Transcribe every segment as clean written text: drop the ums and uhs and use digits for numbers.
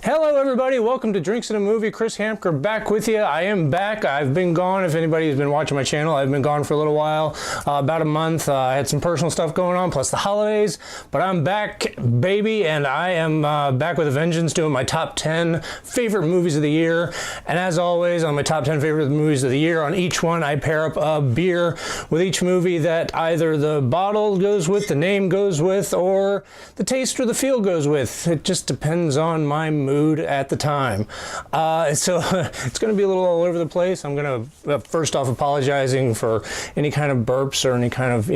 Hello everybody, welcome to Drinks and a Movie. Chris Hamker back with you. I am back. I've been gone. If anybody has been watching my channel, I've been gone for a little while, about a month. I had some personal stuff going on, plus the holidays, but I'm back, baby, and I am back with a vengeance, doing my top 10 favorite movies of the year. And as always, on my top 10 favorite movies of the year, on each one I pair up a beer with each movie that either the bottle goes with, the name goes with, or the taste or the feel goes with. It just depends on my mood at the time. So it's going to be a little all over the place. I'm going to first off apologizing for any kind of burps or any kind of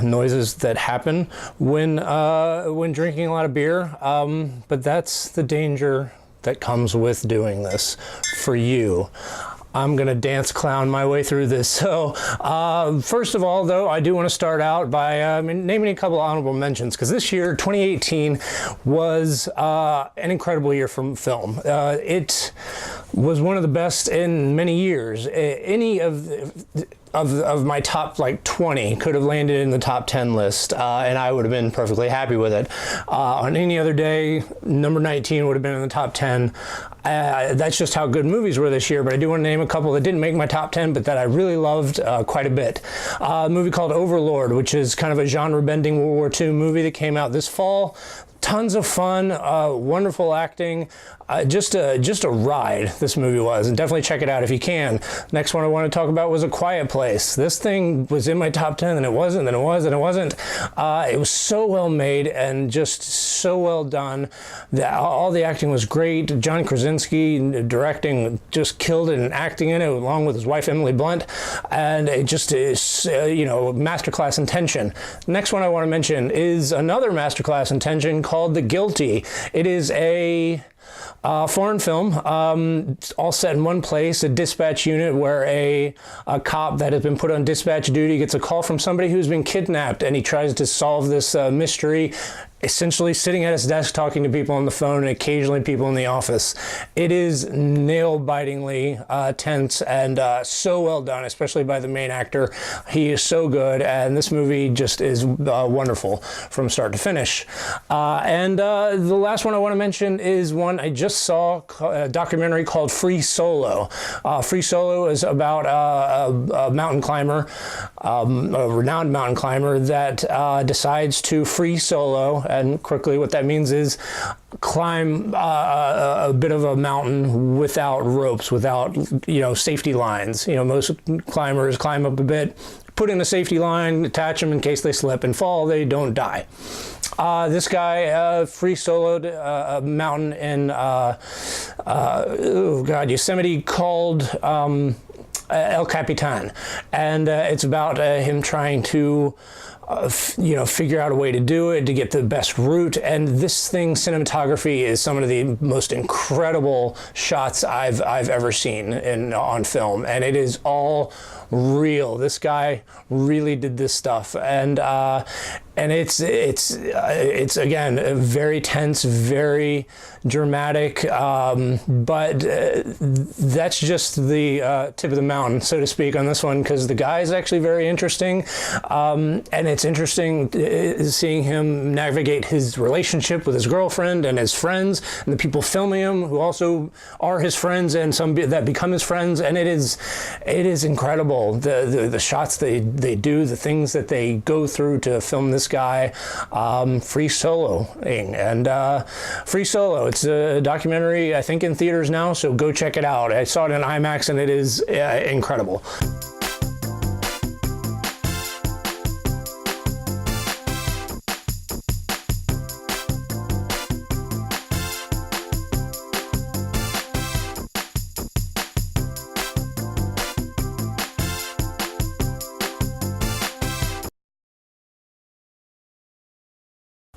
noises that happen when drinking a lot of beer. But that's the danger that comes with doing this for you. I'm going to dance clown my way through this. So first of all, though, I do want to start out by naming a couple honorable mentions, because this year, 2018, was an incredible year for film. It was one of the best in many years. Any of my top 20 could have landed in the top 10 list, and I would have been perfectly happy with it. On any other day, number 19 would have been in the top 10. That's just how good movies were this year, but I do want to name a couple that didn't make my top 10, but that I really loved quite a bit. A movie called Overlord, which is kind of a genre-bending World War II movie that came out this fall. Tons of fun, wonderful acting, just a ride this movie was, and definitely check it out if you can. Next one I want to talk about was A Quiet Place. This thing was in my top 10, and it wasn't, then it was, and it wasn't. It was so well made and just so well done. All the acting was great. John Krasinski directing just killed it, and acting in it along with his wife Emily Blunt, and it just is masterclass in tension. Next one I want to mention is another masterclass in tension called The Guilty. It is a foreign film, all set in one place, a dispatch unit where a cop that has been put on dispatch duty gets a call from somebody who's been kidnapped, and he tries to solve this mystery, essentially sitting at his desk talking to people on the phone and occasionally people in the office. It is nail-bitingly tense and so well done, especially by the main actor. He is so good, and this movie just is wonderful from start to finish. And the last one I want to mention is one I just saw, a documentary called Free Solo. Free Solo is about a mountain climber, a renowned mountain climber that decides to free solo. And quickly, what that means is climb a bit of a mountain without ropes, without safety lines. Most climbers climb up a bit, put in a safety line, attach them in case they slip and fall, they don't die. This guy free soloed a mountain in Yosemite called El Capitan, and it's about him trying to figure out a way to do it, to get the best route. And this thing, cinematography, is some of the most incredible shots I've ever seen on film, and it is all real. This guy really did this stuff, and it's again very tense, very dramatic, but that's just the tip of the mountain, so to speak, on this one, because the guy is actually very interesting, and it's interesting seeing him navigate his relationship with his girlfriend and his friends and the people filming him who also are his friends, and some that become his friends, and it is incredible. The shots they do, the things that they go through to film this guy. Free Soloing, and Free Solo, it's a documentary, I think, in theaters now, so go check it out. I saw it in IMAX, and it is incredible.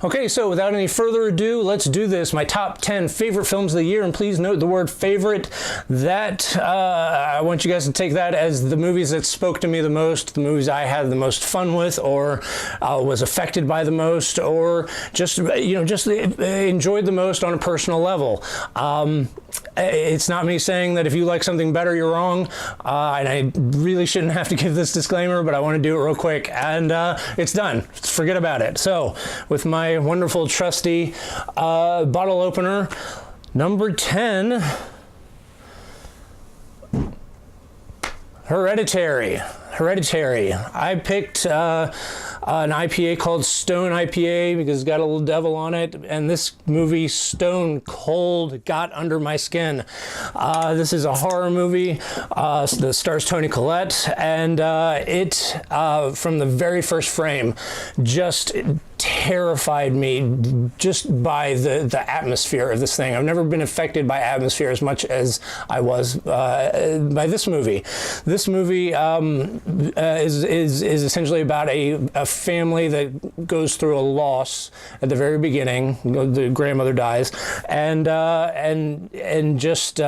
Okay, so without any further ado, let's do this. My top 10 favorite films of the year, and please note the word favorite. That I want you guys to take that as the movies that spoke to me the most, the movies I had the most fun with, or was affected by the most, or just enjoyed the most on a personal level. It's not me saying that if you like something better, you're wrong, and I really shouldn't have to give this disclaimer, but I want to do it real quick, and it's done. Forget about it. So, with my wonderful, trusty bottle opener, Number 10, Hereditary. Hereditary. I picked an IPA called Stone IPA because it's got a little devil on it, and this movie, Stone Cold, got under my skin. This is a horror movie that stars Toni Collette, and it, from the very first frame, just terrified me just by the atmosphere of this thing. I've never been affected by atmosphere as much as I was by this movie. This movie is essentially about a family that goes through a loss at the very beginning. The grandmother dies, and just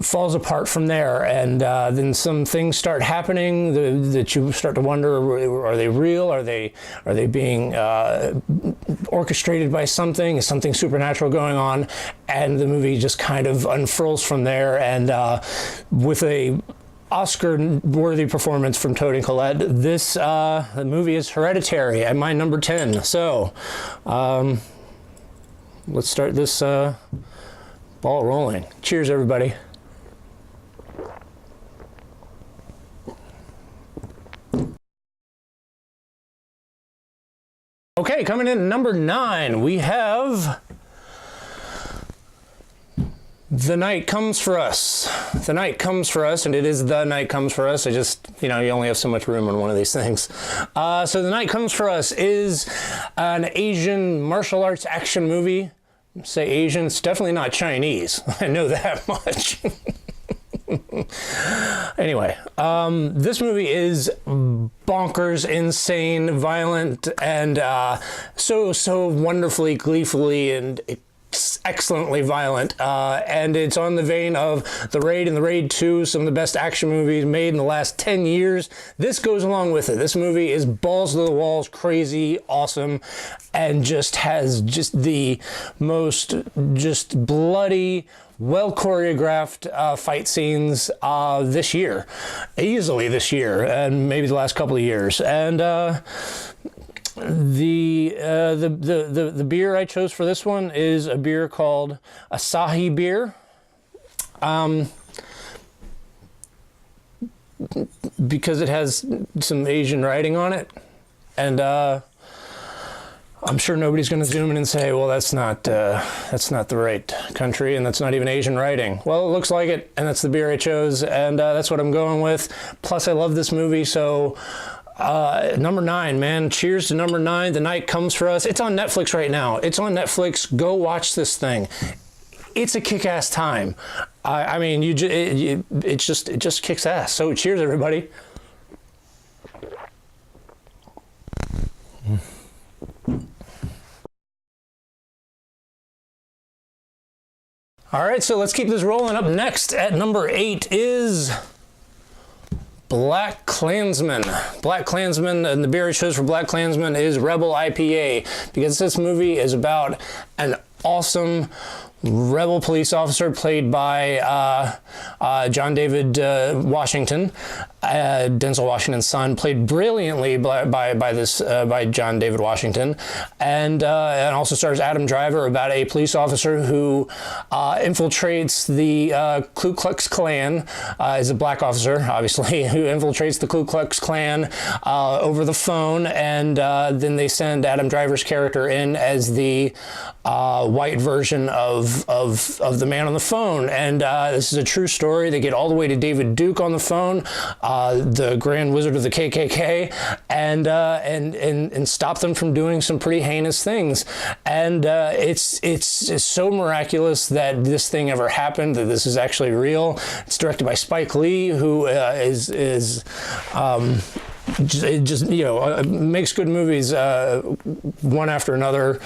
falls apart from there, and then some things start happening that you start to wonder: are they real? Are they being orchestrated by something? Is something supernatural going on? And the movie just kind of unfurls from there, and with a Oscar-worthy performance from Toni Collette, this the movie is Hereditary at my number 10. So let's start this ball rolling. Cheers, everybody. Okay, coming in at number 9, we have The Night Comes for Us. The Night Comes for Us, and it is The Night Comes for Us. I just, you only have so much room on one of these things. So The Night Comes for Us is an Asian martial arts action movie. Say Asian, it's definitely not Chinese. I know that much. Anyway, this movie is bonkers, insane, violent, and so wonderfully, gleefully, and excellently violent, and it's on the vein of The Raid and The Raid 2, some of the best action movies made in the last 10 years. This goes along with it. This movie is balls to the walls, crazy, awesome, and just has the most bloody, well choreographed fight scenes easily this year, and maybe the last couple of years. And the beer I chose for this one is a beer called Asahi beer, because it has some Asian writing on it, and I'm sure nobody's going to zoom in and say, well, that's not the right country, and that's not even Asian writing. Well, it looks like it, and that's the beer I chose, and that's what I'm going with. Plus, I love this movie, so number 9, man. Cheers to number 9. The Night Comes for Us. It's on Netflix right now. It's on Netflix. Go watch this thing. It's a kick-ass time. I mean, it just kicks ass. So cheers, everybody. All right, so let's keep this rolling. Up next at number 8 is Black Klansman. Black Klansman, and the beer I chose for Black Klansman is Rebel IPA, because this movie is about an awesome rebel police officer played by John David Washington, Denzel Washington's son, played brilliantly by John David Washington, and also stars Adam Driver, about a police officer who infiltrates the Ku Klux Klan. Is a black officer, obviously, who infiltrates the Ku Klux Klan over the phone, and then they send Adam Driver's character in as the white version of the man on the phone. And this is a true story. They get all the way to David Duke on the phone, the Grand Wizard of the KKK, and stop them from doing some pretty heinous things. And it's so miraculous that this thing ever happened, that this is actually real. It's directed by Spike Lee, who makes good movies one after another.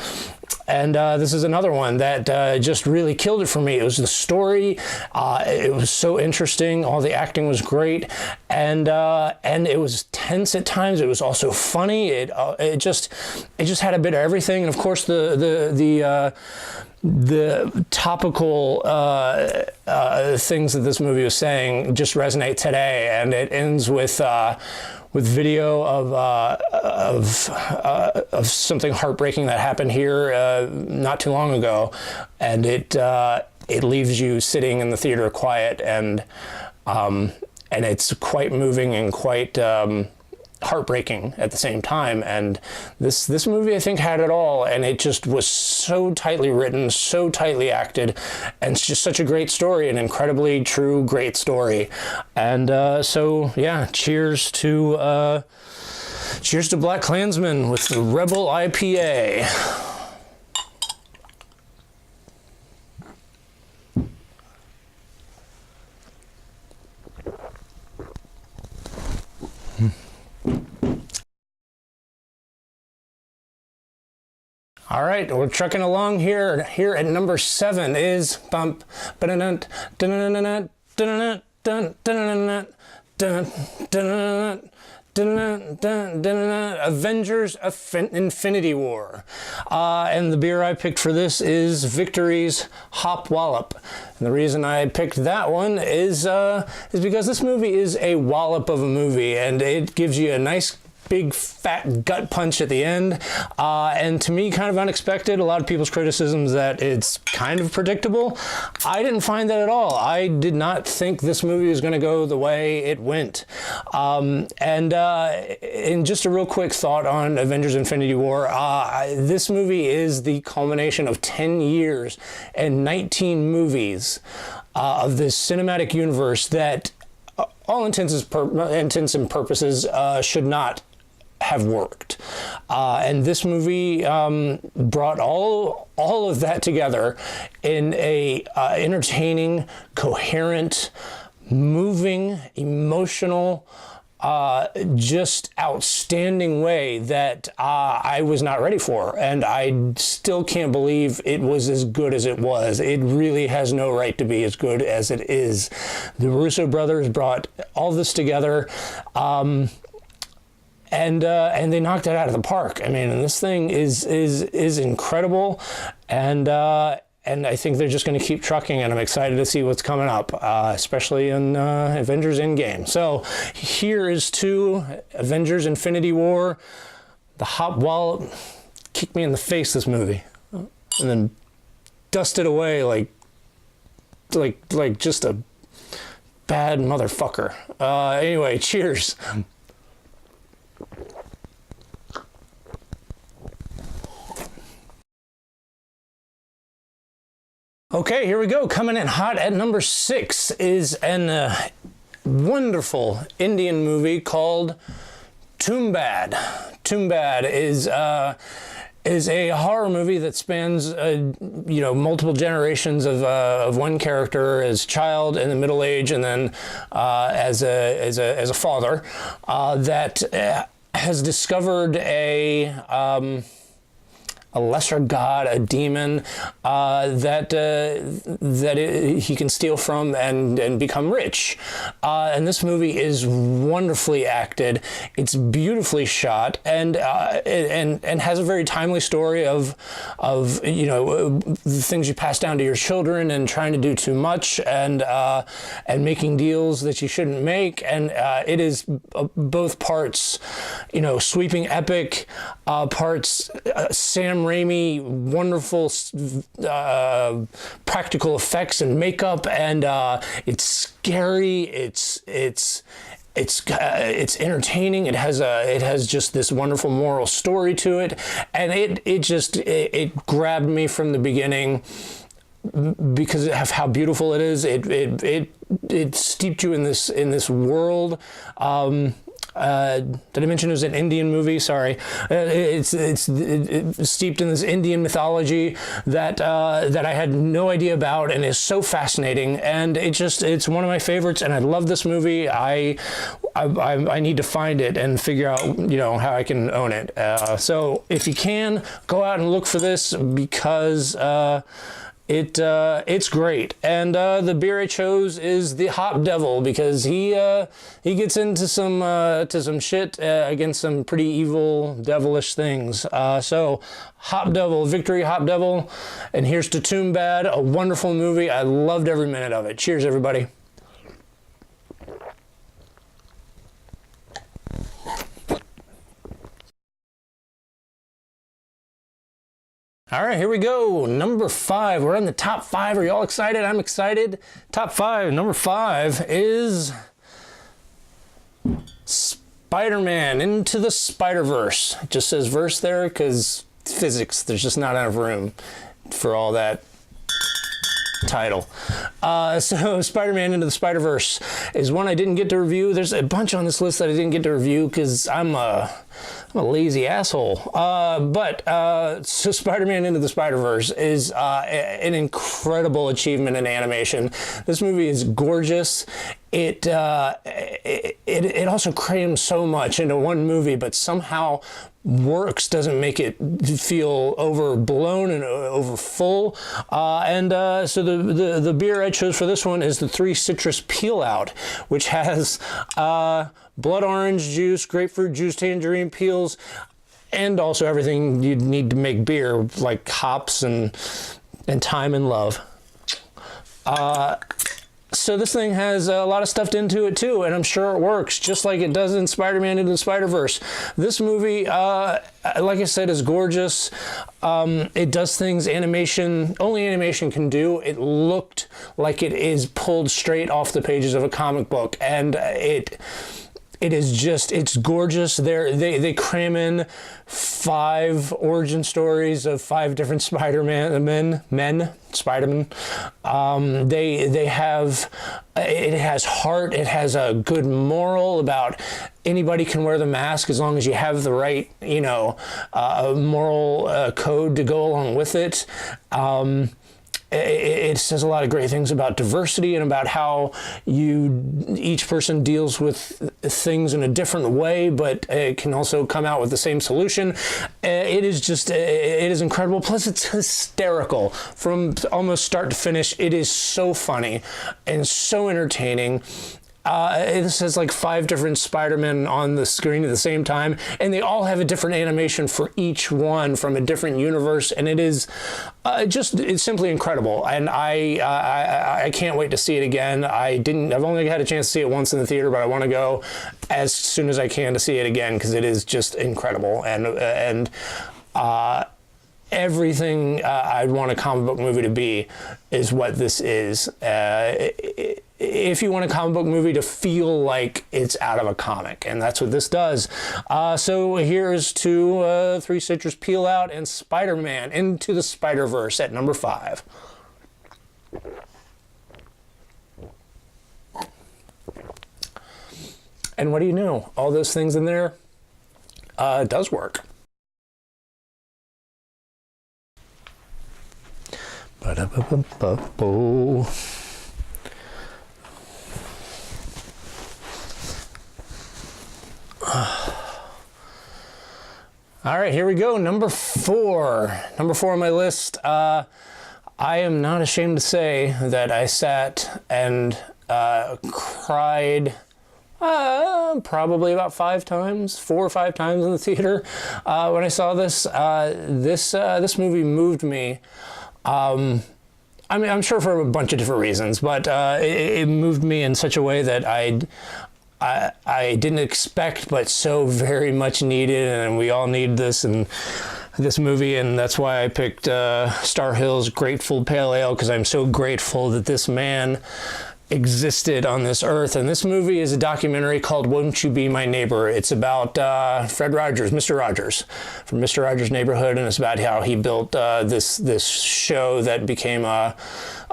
And this is another one that just really killed it for me. It was the story. It was so interesting. All the acting was great, and it was tense at times. It was also funny. It just had a bit of everything. And of course, the topical things that this movie was saying just resonate today. And it ends with with video of something heartbreaking that happened here not too long ago, and it leaves you sitting in the theater quiet, and it's quite moving and quite heartbreaking at the same time. And this movie, I think, had it all, and it just was so tightly written, so tightly acted, and it's just such a great story, an incredibly true, great story. And so yeah, cheers to Black Klansmen with the Rebel IPA. All right, we're trucking along here. Here at number 7 is Avengers Infinity War. And the beer I picked for this is Victory's Hop Wallop. And the reason I picked that one is because this movie is a wallop of a movie, and it gives you a nice big fat gut punch at the end, and to me kind of unexpected. A lot of people's criticisms that it's kind of predictable. I didn't find that at all. I did not think this movie was going to go the way it went. And just a real quick thought on Avengers Infinity War, this movie is the culmination of 10 years and 19 movies of this cinematic universe that all intents and purposes should not have worked. And this movie brought all of that together in a entertaining, coherent, moving, emotional, just outstanding way that I was not ready for, and I still can't believe it was as good as it was. It really has no right to be as good as it is. The Russo brothers brought all this together, and they knocked it out of the park. I mean, this thing is incredible, and I think they're just going to keep trucking, and I'm excited to see what's coming up, especially in Avengers Endgame. So here is to Avengers Infinity War, the Hop Wallop. Kicked me in the face, this movie, and then dusted away like just a bad motherfucker. Anyway, cheers. Okay, here we go. Coming in hot at number 6 is an wonderful Indian movie called Toombad. Toombad is a horror movie that spans multiple generations of one character as child, in the middle age, and then as a father that has discovered a lesser god, a demon that he can steal from and become rich. And this movie is wonderfully acted. It's beautifully shot, and has a very timely story of the things you pass down to your children, and trying to do too much, and making deals that you shouldn't make. And it is both parts, sweeping epic, parts Sam Raimi, wonderful practical effects and makeup, and it's scary. It's entertaining. It has just this wonderful moral story to it, and it grabbed me from the beginning because of how beautiful it is. It steeped you in this world. Did I mention it was an Indian movie? Sorry. It's steeped in this Indian mythology that I had no idea about, and is so fascinating. And it's one of my favorites, and I love this movie. I need to find it and figure out how I can own it. So if you can, go out and look for this, because it's great. And the beer I chose is the Hop Devil, because he gets into some shit against some pretty evil, devilish things. So Hop Devil, Victory Hop Devil, and here's to Toombad, a wonderful movie. I loved every minute of it. Cheers, everybody. All right, here we go. Number 5. We're on the top 5. Are you all excited? I'm excited. Top 5. Number 5 is Spider-Man Into the Spider-Verse. It just says verse there because physics. There's just not enough room for all that title. So Spider-Man Into the Spider-Verse is one I didn't get to review. There's a bunch on this list that I didn't get to review because I'm a lazy asshole. So Spider-Man Into the Spider-Verse is an incredible achievement in animation. This movie is gorgeous. It also crams so much into one movie, but somehow works, doesn't make it feel overblown and over full. So the beer I chose for this one is the 3 Citrus Peel Out, which has blood orange juice, grapefruit juice, tangerine peels, and also everything you'd need to make beer, like hops and thyme and love. So this thing has a lot of stuff into it too, and I'm sure it works just like it does in Spider-Man Into the Spider-Verse. This movie, like I said, is gorgeous. It does things only animation can do. It looked like it is pulled straight off the pages of a comic book, and it's gorgeous. They cram in 5 origin stories of 5 different Spider-Man. They have, it has heart. It has a good moral about anybody can wear the mask as long as you have the right, moral code to go along with it. It says a lot of great things about diversity and about how each person deals with things in a different way, but it can also come out with the same solution. It is incredible. Plus, it's hysterical from almost start to finish. It is so funny and so entertaining. It says like 5 different Spider-Men on the screen at the same time, and they all have a different animation for each one from a different universe, and it is it's simply incredible. And I can't wait to see it again. I've only had a chance to see it once in the theater, but I want to go as soon as I can to see it again because it is just incredible. And everything I'd want a comic book movie to be is what this is. If you want a comic book movie to feel like it's out of a comic, and that's what this does. So here's to 3 Citrus Peel Out and Spider-Man Into the Spider-Verse at number 5. And what do you know? All those things in there does work. Ba-da-ba-ba-ba-bo. All right, here we go. Number 4. Number 4 on my list. I am not ashamed to say that I sat and cried probably about 4 or 5 times in the theater when I saw this. This movie moved me. I mean, I'm sure for a bunch of different reasons, but it moved me in such a way that I didn't expect, but so very much needed, and we all need this in this movie, and that's why I picked Star Hill's Grateful Pale Ale, because I'm so grateful that this man existed on this earth. And this movie is a documentary called Won't You Be My Neighbor. It's about Fred Rogers, Mr. Rogers, from Mr. Rogers' Neighborhood, and it's about how he built this show that became a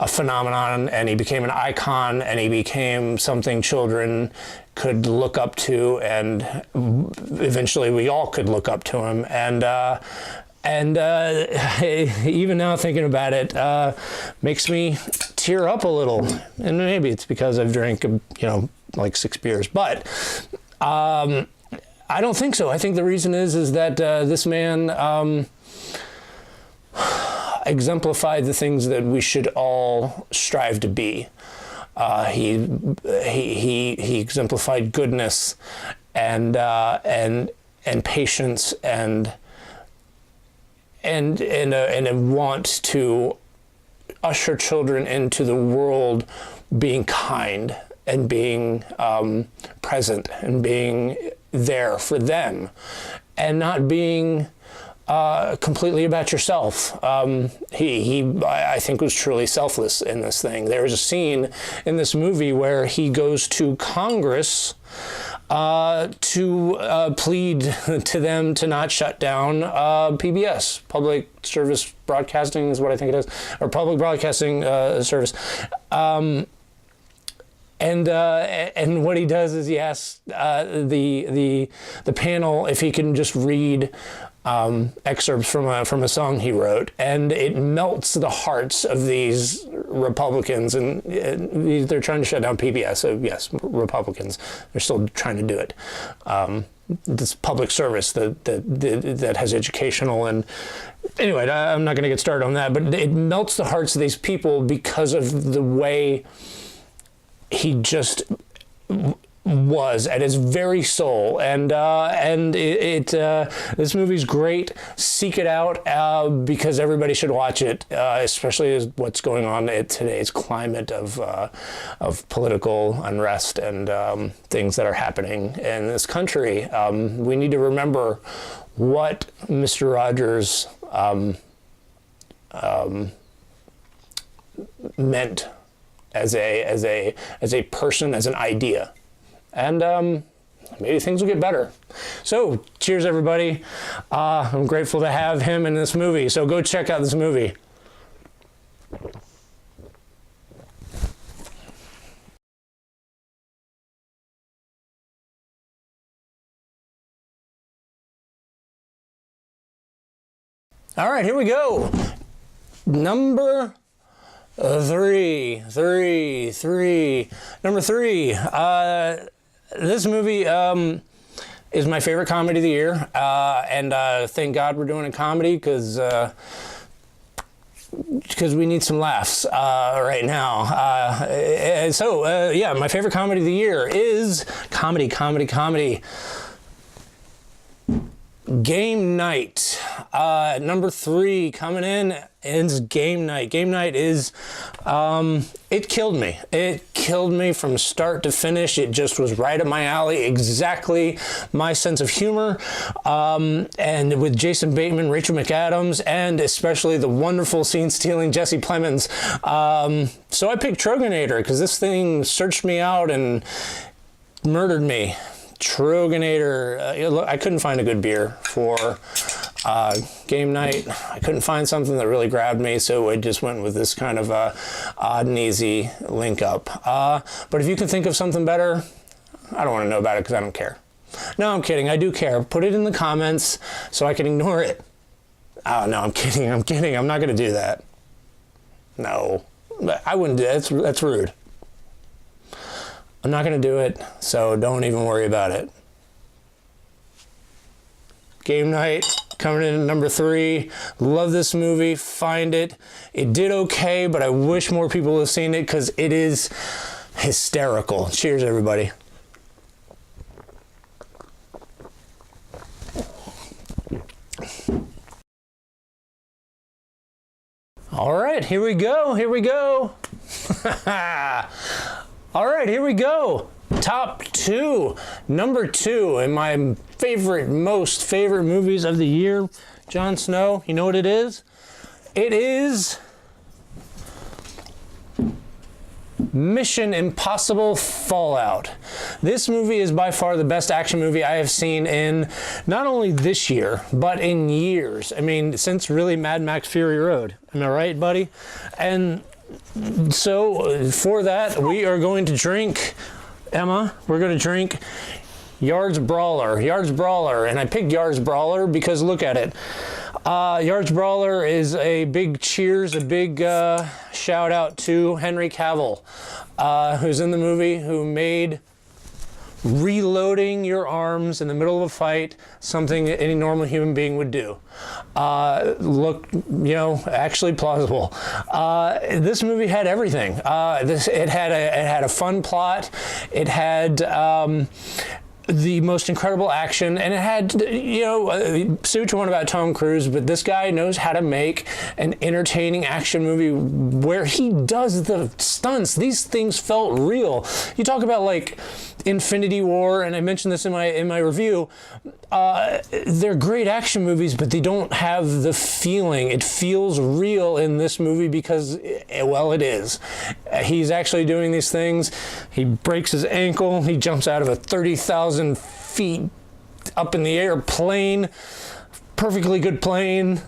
phenomenon, and he became an icon, and he became something children could look up to, and eventually we all could look up to him. And even now thinking about it makes me tear up a little, and maybe it's because I've drank like 6 beers, but I don't think so. I think the reason is that this man exemplified the things that we should all strive to be. He exemplified goodness and patience and a want to usher children into the world being kind and being present and being there for them, and not being completely about yourself. I think, was truly selfless in this thing. There was a scene in this movie where he goes to Congress to plead to them to not shut down PBS, Public Service Broadcasting is what I think it is, or Public Broadcasting Service. And what he does is he asks the panel if he can just read excerpts from a song he wrote, and it melts the hearts of these Republicans, and they're trying to shut down PBS. So yes, Republicans, they're still trying to do it. This public service that has educational and anyway, I'm not going to get started on that, but it melts the hearts of these people because of the way he just was at his very soul, and this movie's great. Seek it out because everybody should watch it, especially as what's going on in today's climate of political unrest and things that are happening in this country. We need to remember what Mr. Rogers meant as a person, as an idea. And maybe things will get better. So, cheers, everybody. I'm grateful to have him in this movie. So go check out this movie. All right, here we go. Number three. Number three. This movie is my favorite comedy of the year, and thank God we're doing a comedy because we need some laughs right now. Yeah, my favorite comedy of the year is comedy. Game Night. Number three coming in is Game Night. Game Night is, it killed me. It killed me from start to finish. It just was right up my alley, exactly my sense of humor. And with Jason Bateman, Rachel McAdams, and especially the wonderful scene-stealing Jesse Plemons. So I picked Troganator because this thing searched me out and murdered me. Troganator. I couldn't find a good beer for Game Night. I couldn't find something that really grabbed me, so I just went with this kind of odd and easy link up. But if you can think of something better, I don't want to know about it because I don't care. No, I'm kidding. I do care. Put it in the comments so I can ignore it. Oh, no, I'm kidding. I'm not going to do that. No, I wouldn't do that. That's rude. I'm not going to do it, so don't even worry about it. Game Night, coming in at number three. Love this movie. Find it. It did okay, but I wish more people have seen it because it is hysterical. Cheers, everybody. All right, here we go. All right, here we go. Top two. Number two in my most favorite movies of the year. Jon Snow, you know what it is? It is Mission Impossible Fallout. This movie is by far the best action movie I have seen in not only this year, but in years. I mean, since really Mad Max Fury Road. Am I right, buddy? And so for that, we are going to drink, Emma, we're going to drink Yards Brawler, and I picked Yards Brawler because look at it. Yards Brawler is a big cheers, a big shout out to Henry Cavill, who's in the movie, who made reloading your arms in the middle of a fight something any normal human being would do. Look, actually plausible. This movie had everything. It had a fun plot. It had the most incredible action, and it had, you know, say what you want about Tom Cruise, but this guy knows how to make an entertaining action movie where he does the stunts. These things felt real. You talk about like Infinity War, and I mentioned this in my review. They're great action movies, but they don't have the feeling. It feels real in this movie because, well, it is. He's actually doing these things. He breaks his ankle. He jumps out of a 30,000 feet up in the air plane. Perfectly good plane.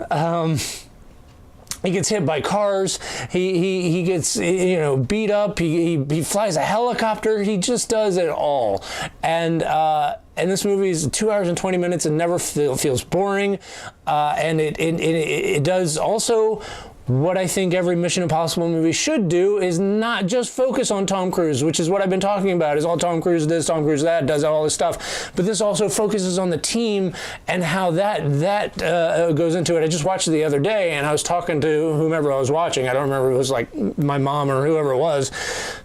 He gets hit by cars. He gets, you know, beat up. He flies a helicopter. He just does it all. And this movie is 2 hours and 20 minutes and never feels boring. And it does also what I think every Mission Impossible movie should do, is not just focus on Tom Cruise, which is what I've been talking about, is all Tom Cruise this, Tom Cruise that, does all this stuff. But this also focuses on the team and how that goes into it. I just watched it the other day, and I was talking to whomever I was watching. I don't remember if it was like my mom or whoever it was.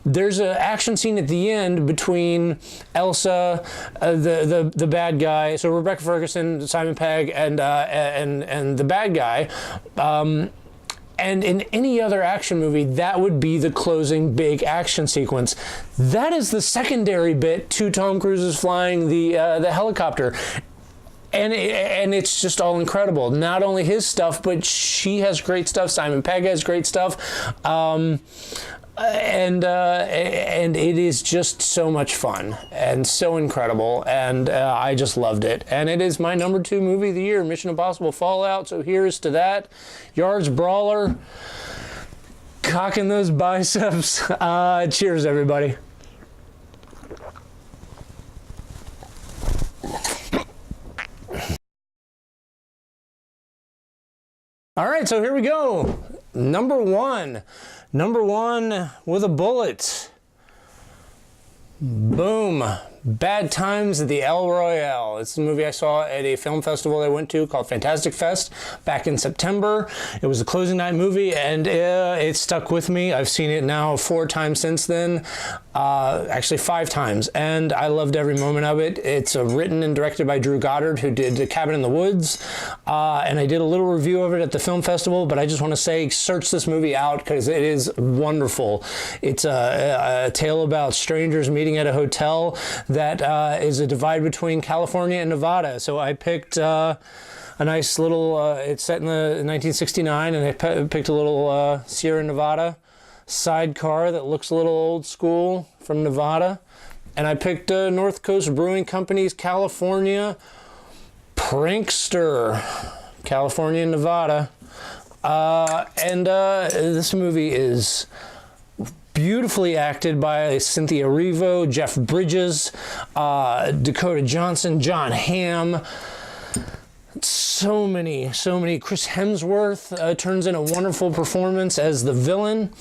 There's an action scene at the end between Elsa, the bad guy, so Rebecca Ferguson, Simon Pegg, and the bad guy. And in any other action movie, that would be the closing big action sequence. That is the secondary bit to Tom Cruise's flying the helicopter. And it's just all incredible. Not only his stuff, but she has great stuff. Simon Pegg has great stuff. And it is just so much fun and so incredible, and I just loved it. And it is my number 2 movie of the year, Mission Impossible Fallout. So here's to that. Yards Brawler, cocking those biceps. Cheers, everybody. All right, so here we go. Number one with a bullet. Boom. Bad Times at the El Royale. It's a movie I saw at a film festival I went to called Fantastic Fest back in September. It was a closing night movie, and it stuck with me. I've seen it now 4 times since then, actually 5 times, and I loved every moment of it. It's written and directed by Drew Goddard, who did The Cabin in the Woods, and I did a little review of it at the film festival, but I just want to say, search this movie out because it is wonderful. It's a tale about strangers meeting at a hotel that is a divide between California and Nevada. So I picked a nice little, it's set in 1969, and I picked a little Sierra Nevada sidecar that looks a little old school from Nevada. And I picked North Coast Brewing Company's California Prankster, California and Nevada. This movie is beautifully acted by Cynthia Erivo, Jeff Bridges, Dakota Johnson, John Hamm. So many. Chris Hemsworth turns in a wonderful performance as the villain.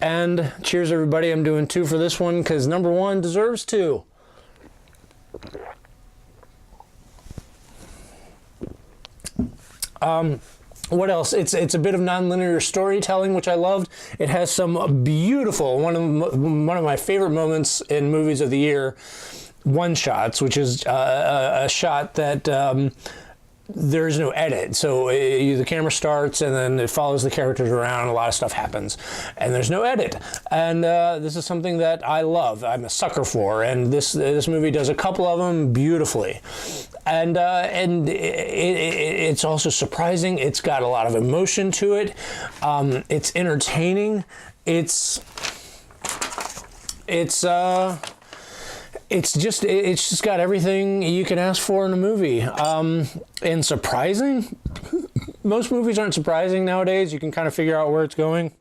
And cheers, everybody. I'm doing 2 for this one because number 1 deserves 2. What else? It's a bit of nonlinear storytelling, which I loved. It has some beautiful, one of my favorite moments in movies of the year, one-shots, which is a shot that there is no edit. So the camera starts and then it follows the characters around, and a lot of stuff happens, and there's no edit. And this is something that I love. I'm a sucker for, and this movie does a couple of them beautifully. And it's also surprising. It's got a lot of emotion to it. It's entertaining. It's just got everything you can ask for in a movie. And surprising. Most movies aren't surprising nowadays. You can kind of figure out where it's going.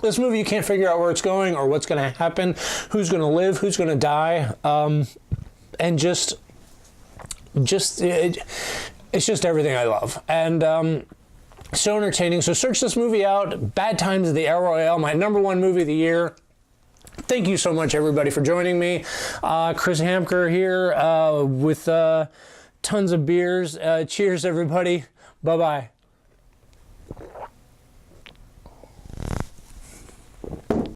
This movie, you can't figure out where it's going or what's going to happen, who's going to live, who's going to die, and it's just everything I love, and so entertaining. So search this movie out. Bad Times at the El Royale, my number 1 movie of the year. Thank you so much, everybody, for joining me. Chris Hamker here with tons of beers. Cheers, everybody. Bye-bye.